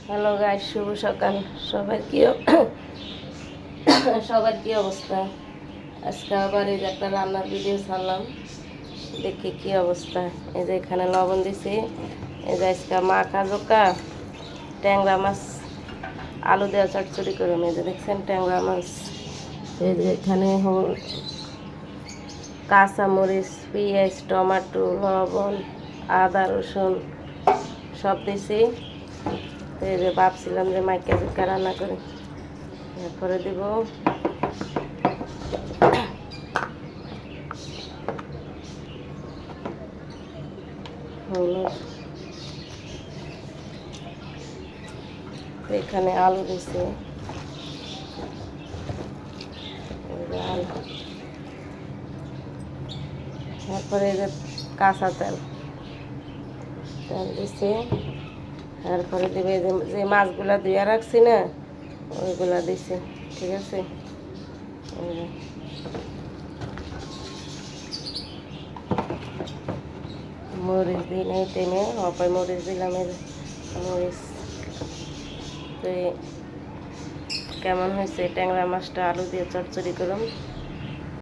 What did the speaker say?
Hello guys, শুভ সকাল। সবার কি সবার কি অবস্থা? আজকে আবার এই যে একটা রান্নার ভিডিও ছাড়লাম, দেখি কি অবস্থা। এই যে এখানে লবণ দিছি, এই যে আজকে মাখা জোকা ট্যাংরা মাছ আলু দেওয়া চটচড়ি করে। এই যে দেখছেন ট্যাংরা মাছ। এই যে এখানে কাঁচামরিচ, পেঁয়াজ, টমেটো, লবণ, আদা, রসুন সব দিছি। এই যে ভাবছিলাম যে মাইকা জুকা রান্না করে, এরপরে দিব হলুদ, এখানে আলু দিছি, আলু, তারপরে এই যে কাঁচা তেল তেল দিছি। তারপরে দিবে যে মাছগুলা ধুয়ে রাখছি না, ওইগুলা দিছি। ঠিক আছে, মরিচ দিই নাই টেনে, অপায় মরিচ দিলাম। এই মরিচ তো কেমন হয়েছে ট্যাংরা মাছটা আলু দিয়ে চচ্চড়ি করুন।